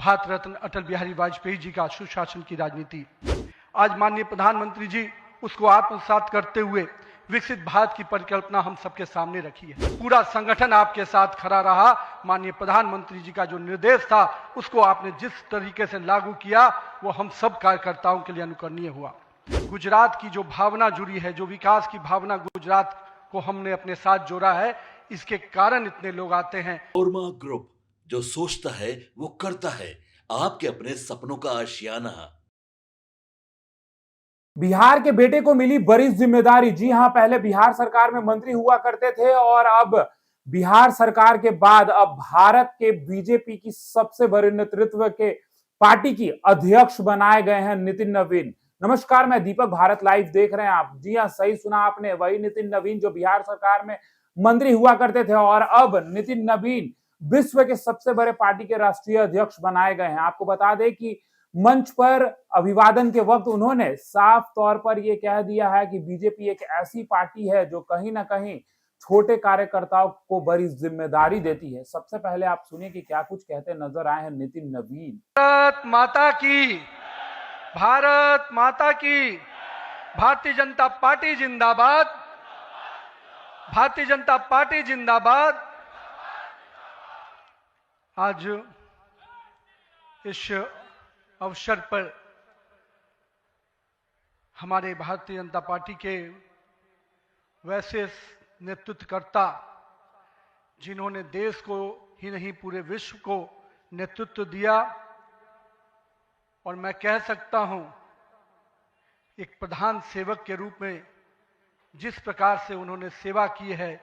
भारत रत्न अटल बिहारी वाजपेयी जी का सुशासन की राजनीति। आज माननीय प्रधानमंत्री जी उसको आत्मसात करते हुए विकसित भारत की परिकल्पना हम सबके सामने रखी है। पूरा संगठन आपके साथ खड़ा रहा। माननीय प्रधानमंत्री जी का जो निर्देश था उसको आपने जिस तरीके से लागू किया वो हम सब कार्यकर्ताओं के लिए अनुकरणीय हुआ। गुजरात की जो भावना जुड़ी है, जो विकास की भावना गुजरात को हमने अपने साथ जोड़ा है, इसके कारण इतने लोग आते हैं। ओरमा ग्रुप, जो सोचता है वो करता है, आपके अपने सपनों का आशियाना। बिहार के बेटे को मिली बड़ी जिम्मेदारी। जी हां, पहले बिहार सरकार में मंत्री हुआ करते थे और अब बिहार सरकार के बाद अब भारत के बीजेपी की सबसे बड़े नेतृत्व के पार्टी की अध्यक्ष बनाए गए हैं नितिन नवीन। नमस्कार, मैं दीपक, भारत लाइव देख रहे हैं आप। जी हां, सही सुना आपने, वही नितिन नवीन जो बिहार सरकार में मंत्री हुआ करते थे और अब नितिन नवीन विश्व के सबसे बड़े पार्टी के राष्ट्रीय अध्यक्ष बनाए गए हैं। आपको बता दें कि मंच पर अभिवादन के वक्त उन्होंने साफ तौर पर यह कह दिया है कि बीजेपी एक ऐसी पार्टी है जो कहीं ना कहीं छोटे कार्यकर्ताओं को बड़ी जिम्मेदारी देती है। सबसे पहले आप सुनिए कि क्या कुछ कहते नजर आए हैं नितिन नवीन। भारत माता की, भारत माता की, भारतीय जनता पार्टी जिंदाबाद, भारतीय जनता पार्टी जिंदाबाद। आज इस अवसर पर हमारे भारतीय जनता पार्टी के वैसे नेतृत्वकर्ता जिन्होंने देश को ही नहीं पूरे विश्व को नेतृत्व दिया, और मैं कह सकता हूं एक प्रधान सेवक के रूप में जिस प्रकार से उन्होंने सेवा की है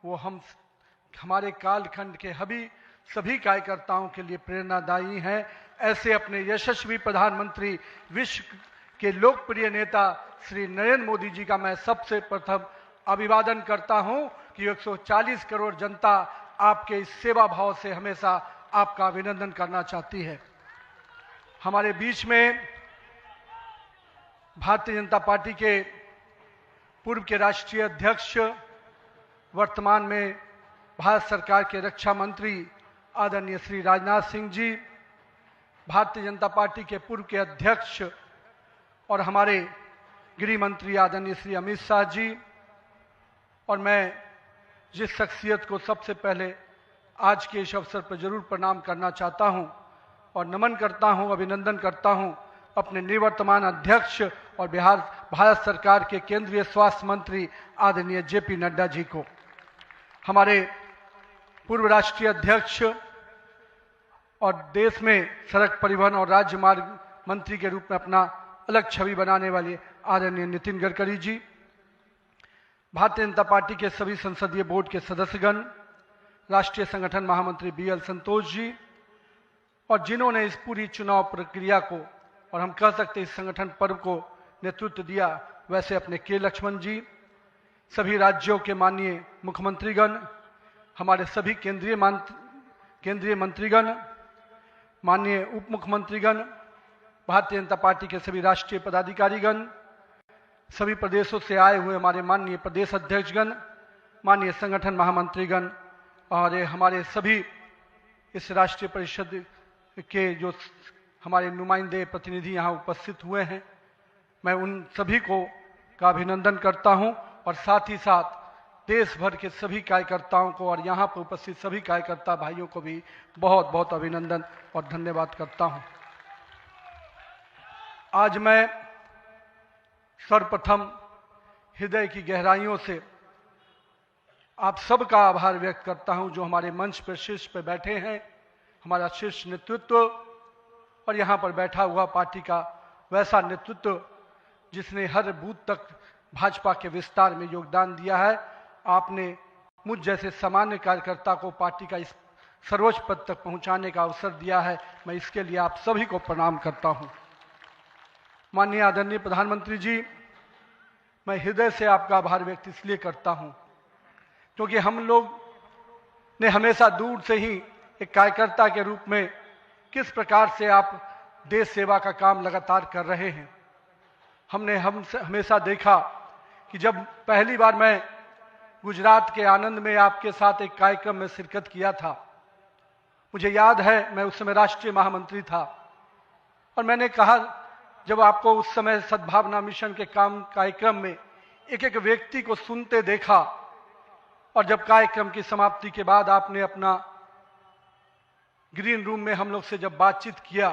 वो हमारे कालखंड के सभी कार्यकर्ताओं के लिए प्रेरणादायी हैं। ऐसे अपने यशस्वी प्रधानमंत्री, विश्व के लोकप्रिय नेता श्री नरेंद्र मोदी जी का मैं सबसे प्रथम अभिवादन करता हूं कि 140 करोड़ जनता आपके इस सेवा भाव से हमेशा आपका अभिनंदन करना चाहती है। हमारे बीच में भारतीय जनता पार्टी के पूर्व के राष्ट्रीय अध्यक्ष, वर्तमान में भारत सरकार के रक्षा मंत्री आदरणीय श्री राजनाथ सिंह जी, भारतीय जनता पार्टी के पूर्व के अध्यक्ष और हमारे गृह मंत्री आदरणीय श्री अमित शाह जी, और मैं जिस शख्सियत को सबसे पहले आज के इस अवसर पर जरूर प्रणाम करना चाहता हूं और नमन करता हूं, अभिनंदन करता हूं, अपने निवर्तमान अध्यक्ष और भारत सरकार के केंद्रीय स्वास्थ्य मंत्री आदरणीय जेपी नड्डा जी को, हमारे पूर्व राष्ट्रीय अध्यक्ष और देश में सड़क परिवहन और राज्य मार्ग मंत्री के रूप में अपना अलग छवि बनाने वाले आदरणीय नितिन गडकरी जी, भारतीय जनता पार्टी के सभी संसदीय बोर्ड के सदस्यगण, राष्ट्रीय संगठन महामंत्री बीएल संतोष जी, और जिन्होंने इस पूरी चुनाव प्रक्रिया को और हम कह सकते इस संगठन पर्व को नेतृत्व दिया, वैसे अपने के लक्ष्मण जी, सभी राज्यों के माननीय मुख्यमंत्रीगण, हमारे सभी केंद्रीय मंत्रीगण, माननीय उप मुख्यमंत्रीगण, भारतीय जनता पार्टी के सभी राष्ट्रीय पदाधिकारीगण, सभी प्रदेशों से आए हुए हमारे माननीय प्रदेश अध्यक्षगण, माननीय संगठन महामंत्रीगण और हमारे सभी इस राष्ट्रीय परिषद के जो हमारे नुमाइंदे प्रतिनिधि यहाँ उपस्थित हुए हैं, मैं उन सभी को का अभिनंदन करता हूँ और साथ ही साथ देश भर के सभी कार्यकर्ताओं को और यहाँ पर उपस्थित सभी कार्यकर्ता भाइयों को भी बहुत बहुत अभिनंदन और धन्यवाद करता हूँ। आज मैं सर्वप्रथम हृदय की गहराइयों से आप सबका आभार व्यक्त करता हूं जो हमारे मंच पर शीर्ष पर बैठे हैं, हमारा शीर्ष नेतृत्व और यहाँ पर बैठा हुआ पार्टी का वैसा नेतृत्व जिसने हर बूथ तक भाजपा के विस्तार में योगदान दिया है। आपने मुझ जैसे सामान्य कार्यकर्ता को पार्टी का इस सर्वोच्च पद तक पहुंचाने का अवसर दिया है। मैं इसके लिए आप सभी को प्रणाम करता हूं। माननीय आदरणीय प्रधानमंत्री जी, मैं हृदय से आपका आभार व्यक्त इसलिए करता हूं क्योंकि हम लोग ने हमेशा दूर से ही एक कार्यकर्ता के रूप में किस प्रकार से आप देश सेवा का काम लगातार कर रहे हैं। हमने हमेशा देखा कि जब पहली बार मैं गुजरात के आनंद में आपके साथ एक कार्यक्रम में शिरकत किया था, मुझे याद है मैं उस समय राष्ट्रीय महामंत्री था और मैंने कहा, जब आपको उस समय सद्भावना मिशन के कार्यक्रम में एक एक व्यक्ति को सुनते देखा और जब कार्यक्रम की समाप्ति के बाद आपने अपना ग्रीन रूम में हम लोग से जब बातचीत किया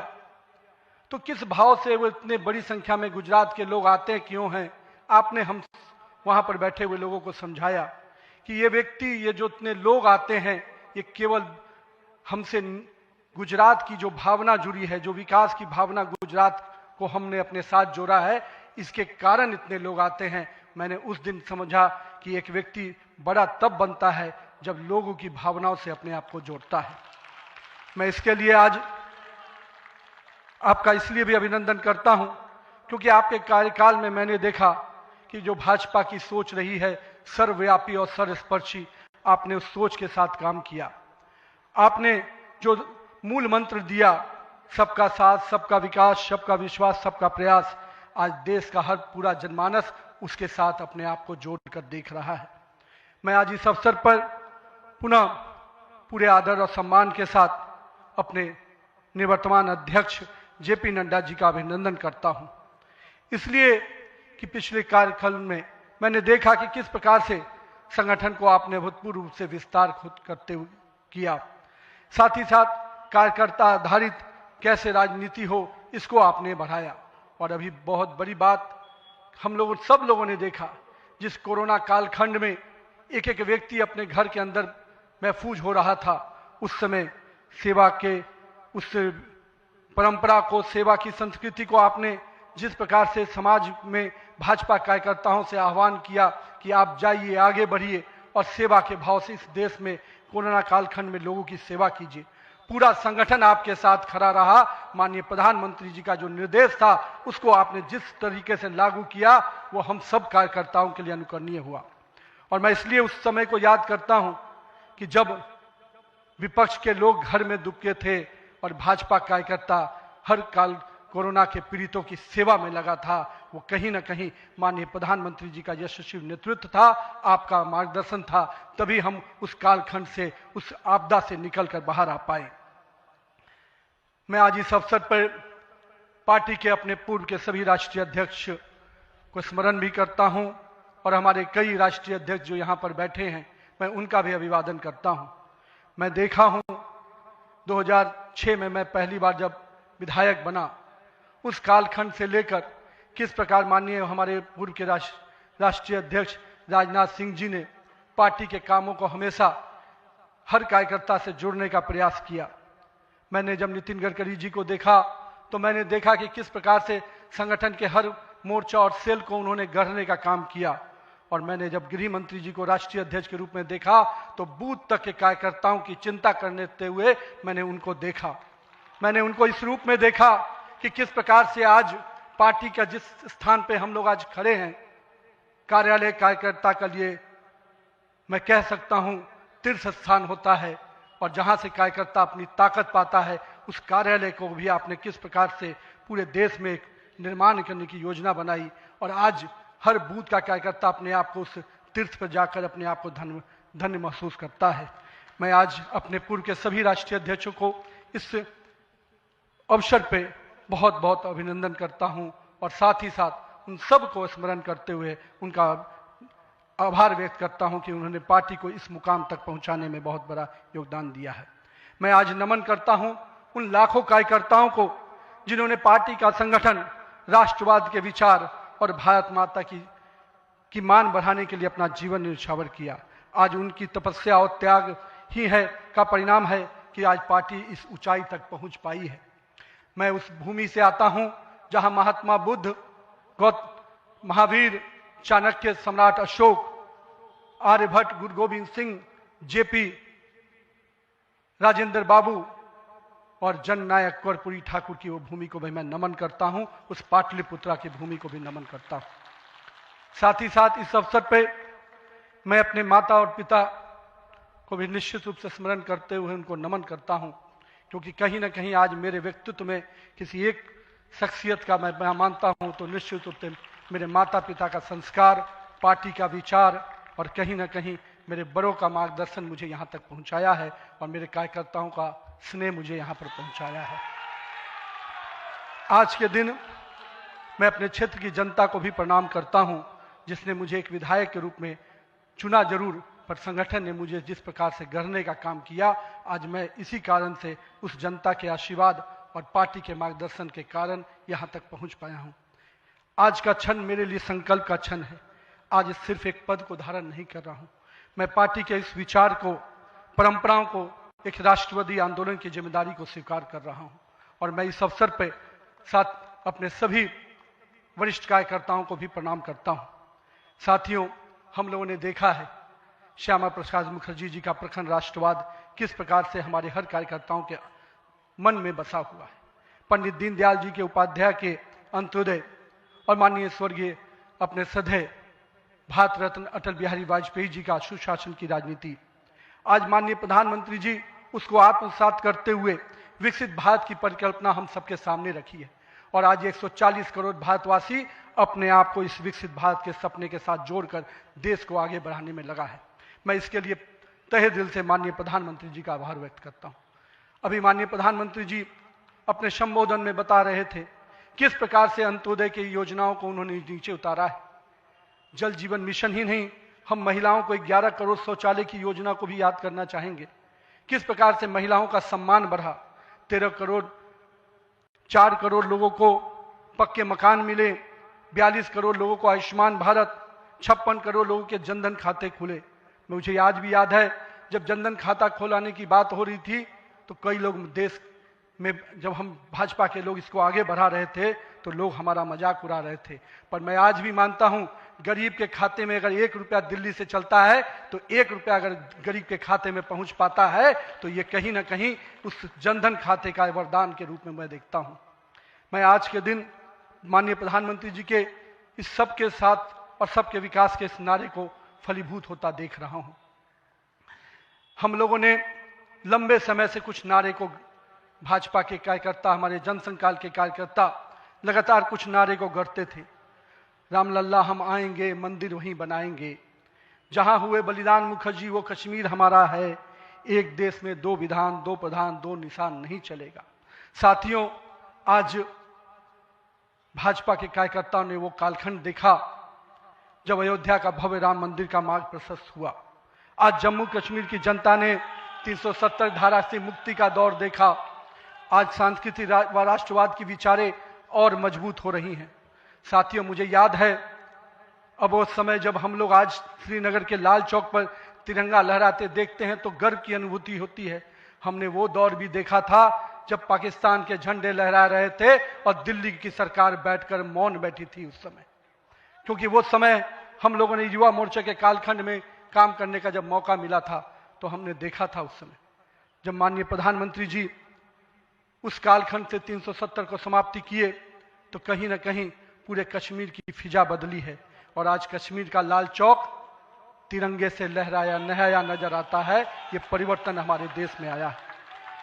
तो किस भाव से वो इतने बड़ी संख्या में गुजरात के लोग आते क्यों हैं, आपने हम वहां पर बैठे हुए लोगों को समझाया कि ये व्यक्ति, ये जो इतने लोग आते हैं, ये केवल हमसे गुजरात की जो भावना जुड़ी है, जो विकास की भावना गुजरात को हमने अपने साथ जोड़ा है, इसके कारण इतने लोग आते हैं। मैंने उस दिन समझा कि एक व्यक्ति बड़ा तब बनता है जब लोगों की भावनाओं से अपने आप को जोड़ता है। मैं इसके लिए आज आपका इसलिए भी अभिनंदन करता हूं क्योंकि आपके कार्यकाल में मैंने देखा कि जो भाजपा की सोच रही है सर्वव्यापी और सर्वस्पर्शी, आपने उस सोच के साथ काम किया। आपने जो मूल मंत्र दिया, सबका साथ, सबका विकास, सबका विश्वास, सबका प्रयास, आज देश का हर पूरा जनमानस उसके साथ अपने आप को जोड़कर देख रहा है। मैं आज इस अवसर पर पुनः पूरे आदर और सम्मान के साथ अपने निवर्तमान अध्यक्ष जेपी नड्डा जी का अभिनंदन करता हूं, इसलिए कि पिछले कार्यकाल में मैंने देखा कि किस प्रकार से संगठन को आपने भूतपूर्व रूप से विस्तार खुद करते हुए किया, साथ ही साथ कार्यकर्ता आधारित कैसे राजनीति हो इसको आपने बढ़ाया। और अभी बहुत बड़ी बात हम लोगों सब लोगों ने देखा, जिस कोरोना कालखंड में एक एक व्यक्ति अपने घर के अंदर महफूज हो रहा था, उस समय सेवा के उस परंपरा को, सेवा की संस्कृति को आपने जिस प्रकार से समाज में भाजपा कार्यकर्ताओं से आह्वान किया कि आप जाइए, आगे बढ़िए और सेवा के भाव से इस देश में कोरोना कालखंड में लोगों की सेवा कीजिए। पूरा संगठन आपके साथ खड़ा रहा। माननीय प्रधानमंत्री जी का जो निर्देश था उसको आपने जिस तरीके से लागू किया वो हम सब कार्यकर्ताओं के लिए अनुकरणीय हुआ। और मैं इसलिए उस समय को याद करता हूं कि जब विपक्ष के लोग घर में दुबके थे और भाजपा कार्यकर्ता हर काल कोरोना के पीड़ितों की सेवा में लगा था, वो कहीं ना कहीं माननीय प्रधानमंत्री जी का यशस्वी नेतृत्व था, आपका मार्गदर्शन था, तभी हम उस कालखंड से, उस आपदा से निकलकर बाहर आ पाए। मैं आज इस अवसर पर पार्टी के अपने पूर्व के सभी राष्ट्रीय अध्यक्ष को स्मरण भी करता हूं और हमारे कई राष्ट्रीय अध्यक्ष जो यहां पर बैठे हैं, मैं उनका भी अभिवादन करता हूं। मैं देखा हूं 2006 में मैं पहली बार जब विधायक बना, उस कालखंड से लेकर किस प्रकार माननीय हमारे पूर्व के राष्ट्रीय अध्यक्ष राजनाथ सिंह जी ने पार्टी के कामों को हमेशा हर कार्यकर्ता से जुड़ने का प्रयास किया। मैंने जब नितिन गडकरी जी को देखा तो मैंने देखा कि किस प्रकार से संगठन के हर मोर्चा और सेल को उन्होंने गढ़ने का काम किया। और मैंने जब गृह मंत्री जी को राष्ट्रीय अध्यक्ष के रूप में देखा तो बूथ तक के कार्यकर्ताओं की चिंता करते हुए मैंने उनको देखा। मैंने उनको इस रूप में देखा कि किस प्रकार से आज पार्टी का जिस स्थान पे हम लोग आज खड़े हैं, कार्यालय कार्यकर्ता के लिए मैं कह सकता हूं तीर्थ स्थान होता है, और जहां से कार्यकर्ता अपनी ताकत पाता है, उस कार्यालय को भी आपने किस प्रकार से पूरे देश में एक निर्माण करने की योजना बनाई। और आज हर बूथ का कार्यकर्ता अपने आप को उस तीर्थ पर जाकर अपने आप को धन्य महसूस करता है। मैं आज अपने पूर्व के सभी राष्ट्रीय अध्यक्षों को इस अवसर पे बहुत बहुत अभिनंदन करता हूं और साथ ही साथ उन सब को स्मरण करते हुए उनका आभार व्यक्त करता हूं कि उन्होंने पार्टी को इस मुकाम तक पहुंचाने में बहुत बड़ा योगदान दिया है। मैं आज नमन करता हूं उन लाखों कार्यकर्ताओं को जिन्होंने पार्टी का संगठन, राष्ट्रवाद के विचार और भारत माता की मान बढ़ाने के लिए अपना जीवन न्यौछावर किया। आज उनकी तपस्या और त्याग ही है का परिणाम है कि आज पार्टी इस ऊंचाई तक पहुंच पाई है। मैं उस भूमि से आता हूं जहां महात्मा बुद्ध, महावीर, चाणक्य, सम्राट अशोक, आर्यभट्ट, गुरु गोविंद सिंह, जेपी, राजेंद्र बाबू और जननायक कर्पूरी ठाकुर की वो भूमि को भी मैं नमन करता हूं, उस पाटलिपुत्रा की भूमि को भी नमन करता हूं। साथ ही साथ इस अवसर पे मैं अपने माता और पिता को भी निश्चित रूप से स्मरण करते हुए उनको नमन करता हूं, क्योंकि कहीं ना कहीं आज मेरे व्यक्तित्व में किसी एक शख्सियत का मैं मानता हूं तो निश्चित रूप से मेरे माता पिता का संस्कार, पार्टी का विचार और कहीं ना कहीं मेरे बड़ों का मार्गदर्शन मुझे यहाँ तक पहुँचाया है और मेरे कार्यकर्ताओं का स्नेह मुझे यहाँ पर पहुँचाया है। आज के दिन मैं अपने क्षेत्र की जनता को भी प्रणाम करता हूँ, जिसने मुझे एक विधायक के रूप में चुना जरूर, पर संगठन ने मुझे जिस प्रकार से गढ़ने का काम किया, आज मैं इसी कारण से उस जनता के आशीर्वाद और पार्टी के मार्गदर्शन के कारण यहाँ तक पहुँच पाया हूँ। आज का क्षण मेरे लिए संकल्प का क्षण है। आज सिर्फ एक पद को धारण नहीं कर रहा हूँ, मैं पार्टी के इस विचार को, परंपराओं को, एक राष्ट्रवादी आंदोलन की जिम्मेदारी को स्वीकार कर रहा हूँ। और मैं इस अवसर पर साथ अपने सभी वरिष्ठ कार्यकर्ताओं को भी प्रणाम करता हूँ। साथियों, हम लोगों ने देखा है श्यामा प्रसाद मुखर्जी जी का प्रखर राष्ट्रवाद किस प्रकार से हमारे हर कार्यकर्ताओं के मन में बसा हुआ है। पंडित दीनदयाल जी के उपाध्याय के अंत्योदय और माननीय स्वर्गीय अपने सदैव भारत रत्न अटल बिहारी वाजपेयी जी का सुशासन की राजनीति, आज माननीय प्रधानमंत्री जी उसको आत्मसात करते हुए विकसित भारत की परिकल्पना हम सबके सामने रखी है। और आज 140 करोड़ भारतवासी अपने आप को इस विकसित भारत के सपने के साथ जोड़कर देश को आगे बढ़ाने में लगा है। मैं इसके लिए तहे दिल से माननीय प्रधानमंत्री जी का आभार व्यक्त करता हूँ। अभी माननीय प्रधानमंत्री जी अपने संबोधन में बता रहे थे किस प्रकार से अंत्योदय की योजनाओं को उन्होंने नीचे उतारा है। जल जीवन मिशन ही नहीं, हम महिलाओं को 11 करोड़ शौचालय की योजना को भी याद करना चाहेंगे। किस प्रकार से महिलाओं का सम्मान बढ़ा, 4 करोड़ लोगों को पक्के मकान मिले, 42 करोड़ लोगों को आयुष्मान भारत, 56 करोड़ लोगों के जनधन खाते खुले। मुझे आज भी याद है जब जनधन खाता खोलाने की बात हो रही थी तो कई लोग देश में, जब हम भाजपा के लोग इसको आगे बढ़ा रहे थे तो लोग हमारा मजाक उड़ा रहे थे। पर मैं आज भी मानता हूं, गरीब के खाते में अगर 1 रुपया दिल्ली से चलता है तो 1 रुपया अगर गरीब के खाते में पहुंच पाता है तो ये कहीं ना कहीं उस जनधन खाते का वरदान के रूप में मैं देखता हूं। मैं आज के दिन माननीय प्रधानमंत्री जी के इस सबके साथ और सबके विकास के इस नारे को फलीभूत होता देख रहा हूं। हम लोगों ने लंबे समय से कुछ नारे को, भाजपा के कार्यकर्ता, हमारे जनसंघ काल के कार्यकर्ता लगातार कुछ नारे को गढ़ते थे। रामलल्ला हम आएंगे, मंदिर वहीं बनाएंगे, जहां हुए बलिदान मुखर्जी वो कश्मीर हमारा है, एक देश में 2 विधान, 2 प्रधान, 2 निशान नहीं चलेगा। साथियों, आज भाजपा के कार्यकर्ताओं ने वो कालखंड देखा जब अयोध्या का भव्य राम मंदिर का मार्ग प्रशस्त हुआ। आज जम्मू कश्मीर की जनता ने 370 धारा से मुक्ति का दौर देखा। आज सांस्कृतिक व राष्ट्रवाद की विचारें और मजबूत हो रही हैं। साथियों, मुझे याद है अब वो समय जब हम लोग आज श्रीनगर के लाल चौक पर तिरंगा लहराते देखते हैं तो गर्व की अनुभूति होती है। हमने वो दौर भी देखा था जब पाकिस्तान के झंडे लहरा रहे थे और दिल्ली की सरकार बैठकर मौन बैठी थी उस समय, क्योंकि वो समय हम लोगों ने युवा मोर्चा के कालखंड में काम करने का जब मौका मिला था तो हमने देखा था उस समय जब माननीय प्रधानमंत्री जी उस कालखंड से 370 को समाप्ति किए तो कहीं ना कहीं पूरे कश्मीर की फिजा बदली है और आज कश्मीर का लाल चौक तिरंगे से लहराया नहाया नजर आता है। ये परिवर्तन हमारे देश में आया है।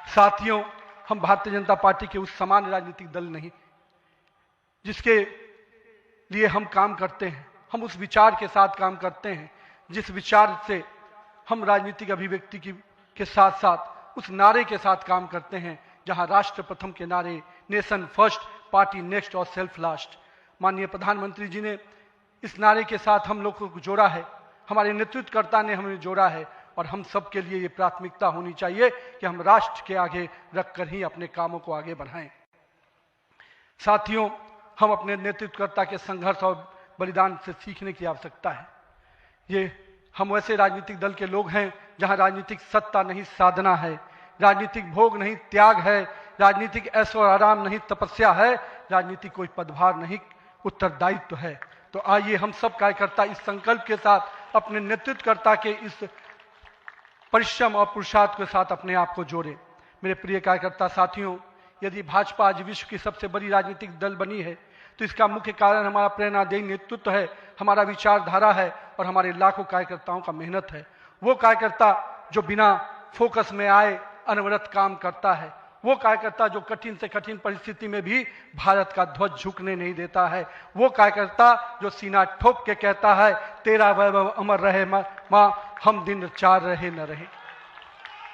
साथियों, हम भारतीय जनता पार्टी के उस समान राजनीतिक दल नहीं जिसके लिए हम काम करते हैं, हम उस विचार के साथ काम करते हैं जिस विचार से हम राजनीतिक अभिव्यक्ति के साथ साथ उस नारे के साथ काम करते हैं जहां राष्ट्र प्रथम के नारे, नेशन फर्स्ट, पार्टी नेक्स्ट और सेल्फ लास्ट, माननीय प्रधानमंत्री जी ने इस नारे के साथ हम लोग को जोड़ा है, हमारे नेतृत्वकर्ता ने हमें जोड़ा है और हम सब के लिए ये प्राथमिकता होनी चाहिए कि हम राष्ट्र के आगे रखकर ही अपने कामों को आगे बढ़ाएं। साथियों, हम अपने नेतृत्वकर्ता के संघर्ष और बलिदान से सीखने की आवश्यकता है। ये हम वैसे राजनीतिक दल के लोग हैं जहां राजनीतिक सत्ता नहीं साधना है, राजनीतिक भोग नहीं त्याग है, राजनीतिक ऐशो आराम नहीं तपस्या है, राजनीतिक कोई पदभार नहीं उत्तरदायित्व है। तो आइए हम सब कार्यकर्ता इस संकल्प के साथ अपने नेतृत्वकर्ता के इस परिश्रम और पुरुषार्थ के साथ अपने आप को जोड़ें। मेरे प्रिय कार्यकर्ता साथियों, यदि भाजपा आज विश्व की सबसे बड़ी राजनीतिक दल बनी है तो इसका मुख्य कारण हमारा प्रेरणादायी नेतृत्व है, हमारा विचारधारा है और हमारे लाखों कार्यकर्ताओं का मेहनत है। वो कार्यकर्ता जो बिना फोकस में आए अनवरत काम करता है, वो कार्यकर्ता जो कठिन से कठिन परिस्थिति में भी भारत का ध्वज झुकने नहीं देता है, वो कार्यकर्ता जो सीना ठोक के कहता है तेरा वैभव अमर रहे माँ, हम दिन चार रहे न रहे।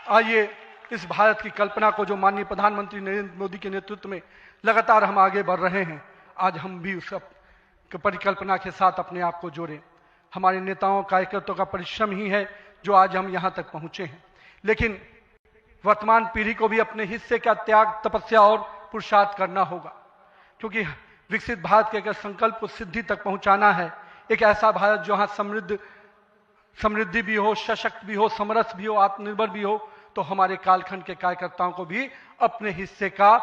आइए इस भारत की कल्पना को जो माननीय प्रधानमंत्री नरेंद्र मोदी के नेतृत्व में लगातार हम आगे बढ़ रहे हैं, आज हम भी उस परिकल्पना के साथ अपने आप को जोड़ें। हमारे नेताओं कार्यकर्ताओं का परिश्रम ही है जो आज हम यहाँ तक पहुँचे हैं। लेकिन वर्तमान पीढ़ी को भी अपने हिस्से का त्याग, तपस्या और पुरुषार्थ करना होगा, क्योंकि विकसित भारत के अगर संकल्प को सिद्धि तक पहुंचाना है, एक ऐसा भारत जहां समृद्धि भी हो, सशक्त भी हो, समरस भी हो, आत्मनिर्भर भी हो, तो हमारे कालखंड के कार्यकर्ताओं को भी अपने हिस्से का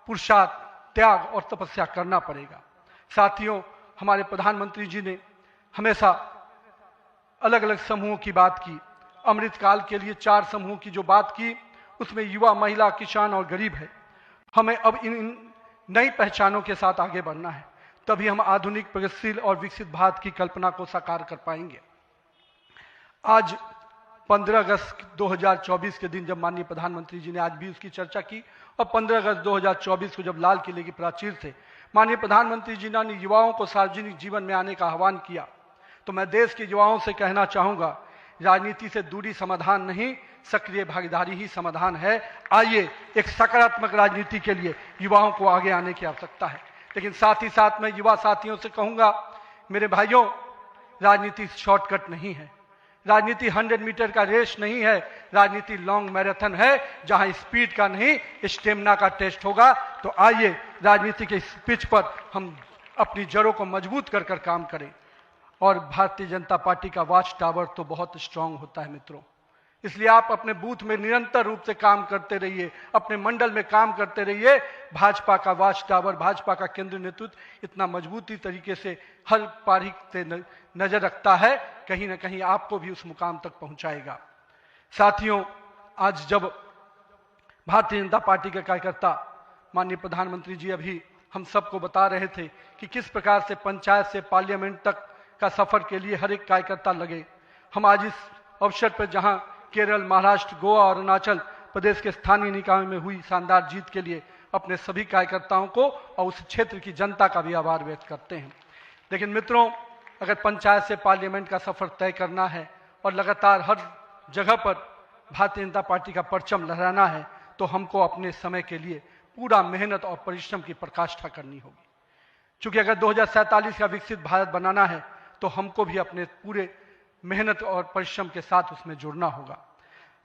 पुरुषार्थ, त्याग और तपस्या करना पड़ेगा। साथियों, हमारे प्रधानमंत्री जी ने हमेशा अलग अलग समूहों की बात की। अमृतकाल के लिए 4 समूहों की जो बात की, उसमें युवा, महिला, किसान और गरीब है। हमें अब इन नई पहचानों के साथ आगे बढ़ना है, तभी हम आधुनिक, प्रगतिशील और विकसित भारत की कल्पना को साकार कर पाएंगे। आज 15 अगस्त 2024 के दिन जब माननीय प्रधानमंत्री जी ने आज भी उसकी चर्चा की, और 15 अगस्त 2024 को जब लाल किले की प्राचीर से माननीय प्रधानमंत्री जी ने युवाओं को सार्वजनिक जीवन में आने का आह्वान किया, तो मैं देश के युवाओं से कहना चाहूंगा, राजनीति से दूरी समाधान नहीं, सक्रिय भागीदारी ही समाधान है। आइए एक सकारात्मक राजनीति के लिए युवाओं को आगे आने की आवश्यकता है। लेकिन साथ ही साथ मैं युवा साथियों से कहूंगा, मेरे भाइयों, राजनीति शॉर्टकट नहीं है, राजनीति 100 मीटर का रेस नहीं है, राजनीति लॉन्ग मैराथन है, जहां स्पीड का नहीं स्टेमिना का टेस्ट होगा। तो आइए राजनीति के इस पिच पर हम अपनी जड़ों को मजबूत कर कर काम करें। और भारतीय जनता पार्टी का वॉच टावर तो बहुत स्ट्रांग होता है मित्रों, इसलिए आप अपने बूथ में निरंतर रूप से काम करते रहिए, अपने मंडल में काम करते रहिए। भाजपा का वॉच टावर, भाजपा का केंद्रीय नेतृत्व इतना मजबूती तरीके से हर पारी से नजर रखता है, कहीं ना कहीं आपको भी उस मुकाम तक पहुंचाएगा। साथियों, आज जब भारतीय जनता पार्टी के कार्यकर्ता, माननीय प्रधानमंत्री जी अभी हम सबको बता रहे थे कि किस प्रकार से पंचायत से पार्लियामेंट तक का सफर के लिए हर एक कार्यकर्ता लगे, हम आज इस अवसर पर जहां केरल, महाराष्ट्र, गोवा और अरुणाचल प्रदेश के स्थानीय निकायों में हुई शानदार जीत के लिए अपने सभी कार्यकर्ताओं को और उस क्षेत्र की जनता का भी आभार व्यक्त करते हैं। लेकिन मित्रों, अगर पंचायत से पार्लियामेंट का सफर तय करना है और लगातार हर जगह पर भारतीय जनता पार्टी का परचम लहराना है, तो हमको अपने समय के लिए पूरा मेहनत और परिश्रम की पराकाष्ठा करनी होगी। क्योंकि अगर 2047 का विकसित भारत बनाना है, तो हमको भी अपने पूरे मेहनत और परिश्रम के साथ उसमें जुड़ना होगा।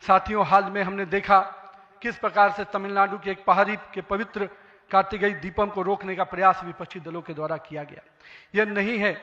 साथियों, हाल में हमने देखा किस प्रकार से तमिलनाडु के एक पहाड़ी के पवित्र कार्तिकेय दीपम को रोकने का प्रयास विपक्षी दलों के द्वारा किया गया। यह नहीं है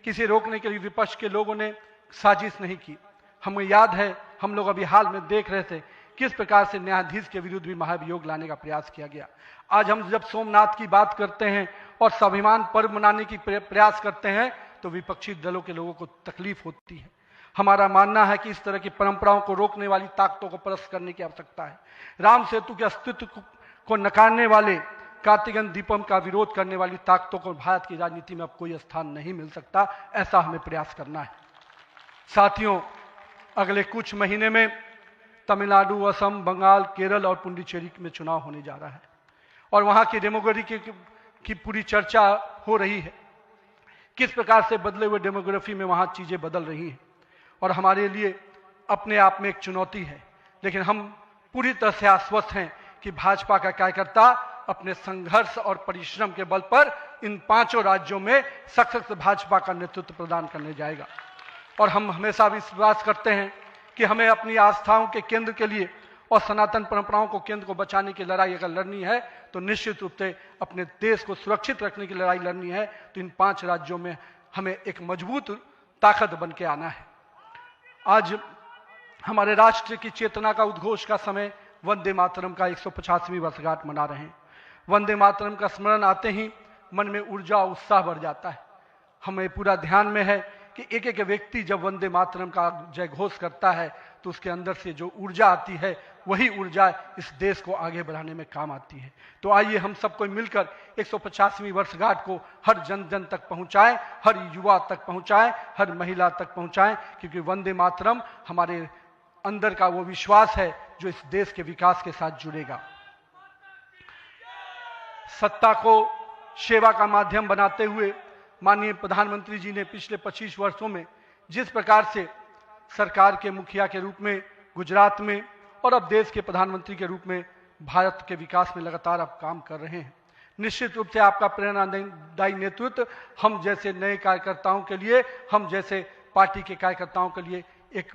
किसी रोकने के लिए विपक्ष के लोगों ने साजिश नहीं की। हमें याद है, हम लोग अभी हाल में देख रहे थे किस प्रकार से न्यायाधीश के विरुद्ध भी महाभियोग लाने का प्रयास किया गया। आज हम जब सोमनाथ की बात करते हैं और स्वाभिमान पर्व मनाने की प्रयास करते हैं, तो विपक्षी दलों के लोगों को तकलीफ होती है। हमारा मानना है कि इस तरह की परंपराओं को रोकने वाली ताकतों को परास्त करने की आवश्यकता है। राम सेतु के अस्तित्व को नकारने वाले, कार्तिकेय दीपम का विरोध करने वाली ताकतों को भारत की राजनीति में अब कोई स्थान नहीं मिल सकता, ऐसा हमें प्रयास करना है। साथियों, अगले कुछ महीने में तमिलनाडु, असम, बंगाल, केरल और पुडुचेरी में चुनाव होने जा रहा है और वहां की डेमोग्राफी की पूरी चर्चा हो रही है। किस प्रकार से बदले हुए डेमोग्राफी में वहां चीजें बदल रही हैं और हमारे लिए अपने आप में एक चुनौती है। लेकिन हम पूरी तरह से आश्वस्त हैं कि भाजपा का कार्यकर्ता अपने संघर्ष और परिश्रम के बल पर इन 5 राज्यों में सशक्त भाजपा का नेतृत्व प्रदान करने जाएगा। और हम हमेशा विश्वास करते हैं कि हमें अपनी आस्थाओं के केंद्र के लिए और सनातन परंपराओं को केंद्र को बचाने की लड़ाई अगर लड़नी है, तो निश्चित रूप से अपने देश को सुरक्षित रखने की लड़ाई लड़नी है, तो इन 5 राज्यों में हमें एक मजबूत ताकत बन के आना है। आज हमारे राष्ट्र की चेतना का उद्घोष का समय वंदे मातरम का 150वीं वर्षगांठ मना रहे हैं। वंदे मातरम का स्मरण आते ही मन में ऊर्जा और उत्साह बढ़ जाता है। हमें पूरा ध्यान में है कि एक एक व्यक्ति जब वंदे मातरम का जय घोष करता है, तो उसके अंदर से जो ऊर्जा आती है, वही ऊर्जा इस देश को आगे बढ़ाने में काम आती है। तो आइए हम सबको मिलकर 150वीं वर्षगांठ को हर जन जन तक पहुंचाएं, हर युवा तक पहुंचाएं, हर महिला तक पहुंचाएं, क्योंकि वंदे मातरम हमारे अंदर का वो विश्वास है जो इस देश के विकास के साथ जुड़ेगा। सत्ता को सेवा का माध्यम बनाते हुए माननीय प्रधानमंत्री जी ने पिछले 25 वर्षों में जिस प्रकार से सरकार के मुखिया के रूप में गुजरात में और अब देश के प्रधानमंत्री के रूप में भारत के विकास में लगातार आप काम कर रहे हैं। निश्चित रूप से आपका प्रेरणादायी नेतृत्व हम जैसे नए कार्यकर्ताओं के लिए, हम जैसे पार्टी के कार्यकर्ताओं के लिए एक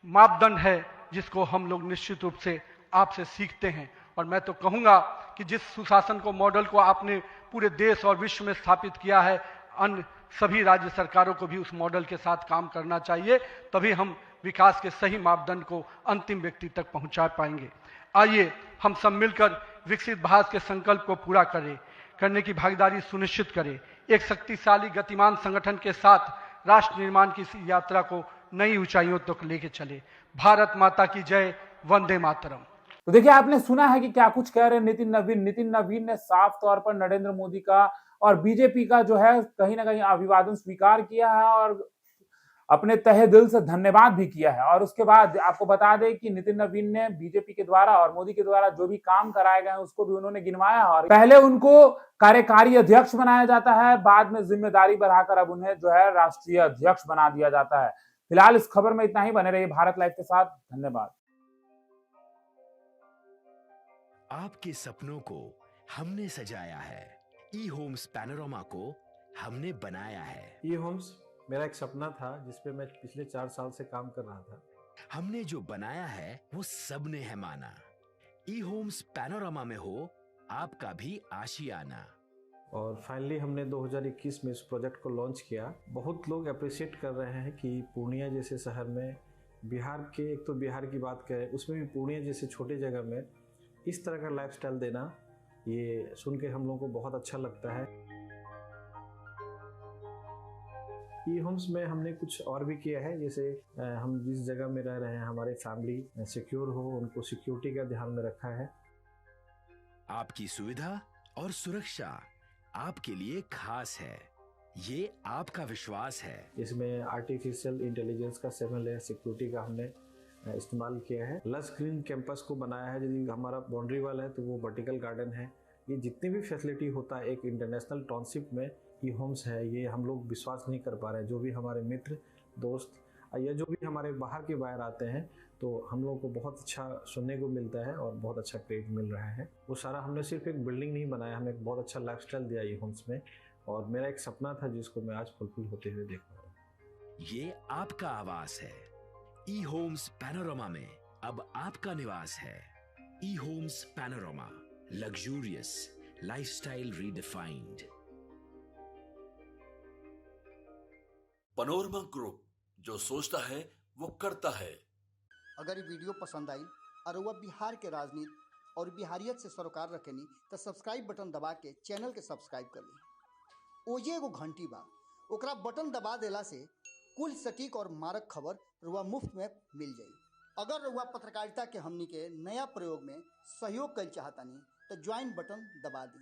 मापदंड है जिसको हम लोग निश्चित रूप से आपसे सीखते हैं। और मैं तो कहूँगा कि जिस सुशासन को मॉडल को आपने पूरे देश और विश्व में स्थापित किया है, अन्य सभी राज्य सरकारों को भी उस मॉडल के साथ काम करना चाहिए, तभी हम विकास के सही मापदंड को अंतिम व्यक्ति तक पहुंचा पाएंगे। आइए हम सब मिलकर विकसित भारत के संकल्प को पूरा करने की भागीदारी सुनिश्चित करें। एक शक्तिशाली गतिमान संगठन के साथ राष्ट्र निर्माण की इस यात्रा को नई ऊंचाइयों तक लेके चले। भारत माता की जय, वंदे मातरम। तो देखिए, आपने सुना है कि क्या कुछ कह रहे हैं नितिन नवीन ने साफ तौर पर नरेंद्र मोदी का और बीजेपी का जो है कहीं ना कहीं अभिवादन स्वीकार किया है और अपने तहे दिल से धन्यवाद भी किया है। और उसके बाद आपको बता दें कि नितिन नवीन ने बीजेपी के द्वारा और मोदी के द्वारा जो भी काम कराए गए हैं उसको भी उन्होंने गिनवाया। और पहले उनको कार्यकारी अध्यक्ष बनाया जाता है, बाद में जिम्मेदारी बढ़ाकर अब उन्हें जो है राष्ट्रीय अध्यक्ष बना दिया जाता है। फिलहाल इस खबर में इतना ही। बने रहिए भारत लाइव के साथ। धन्यवाद। आपके सपनों को हमने सजाया है, ई होम्स पैनोरमा को हमने बनाया है। ई होम्स मेरा एक सपना था जिसपे मैं पिछले 4 साल से काम कर रहा था। हमने जो बनाया है वो सबने है माना। ई होम्स पैनोरमा में हो आपका भी आशियाना। और फाइनली हमने 2021 में इस प्रोजेक्ट को लॉन्च किया। बहुत लोग अप्रिशिएट कर रहे हैं कि पूर्णिया जैसे शहर में, बिहार के, एक तो बिहार की बात करें उसमें भी पूर्णिया जैसे छोटे जगह में इस तरह का लाइफस्टाइल देना, ये सुन के हम लोगों को बहुत अच्छा लगता है। ई होम्स में हमने कुछ और भी किया है, जैसे हम जिस जगह में रह रहे हैं हमारे फैमिली सिक्योर हो, उनको सिक्योरिटी का ध्यान में रखा है। आपकी सुविधा और सुरक्षा आपके लिए खास है, ये आपका विश्वास है। इसमें आर्टिफिशियल इंटेलिजेंस का 7 लेयर सिक्योरिटी का हमने इस्तेमाल किया है। लस ग्रीन कैंपस को बनाया है। यदि हमारा बाउंड्री वाल है तो वो वर्टिकल गार्डन है। ये जितनी भी फैसिलिटी होता है एक इंटरनेशनल टाउनशिप में ई होम्स है, ये हम लोग विश्वास नहीं कर पा रहे हैं। जो भी हमारे मित्र, दोस्त या जो भी हमारे बाहर के बाहर आते हैं तो हम लोगों को बहुत अच्छा सुनने को मिलता है और बहुत अच्छा क्रेडिट मिल रहा है। वो सारा हमने सिर्फ एक बिल्डिंग नहीं बनाया, हमें एक बहुत अच्छा लाइफस्टाइल दिया ई होम्स में। और मेरा एक सपना था जिसको मैं आज फुलफिल होते हुए देख रहा हूँ। ये आपका आवास है। ई होम्स पैनोरमा में अब आपका निवास है। E homes Panorama, luxurious lifestyle redefined. Panorama group, जो सोचता है वो करता है। अगर ये वीडियो पसंद आई और वह बिहार के राजनीति और बिहारियत से सरोकार रखेनी तो सब्सक्राइब बटन दबा के चैनल के सब्सक्राइब कर ली। ओजे एगो घंटी बा, ओकरा बटन दबा देला से कुल सटीक और मारक खबर रुआ मुफ्त में मिल जाई। अगर रुआ पत्रकारिता के हमनी के नया प्रयोग में सहयोग कर चाहतानी तो ज्वाइन बटन दबा दी।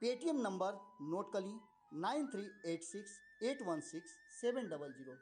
पेटीएम नंबर नोट कर ली 9386816700।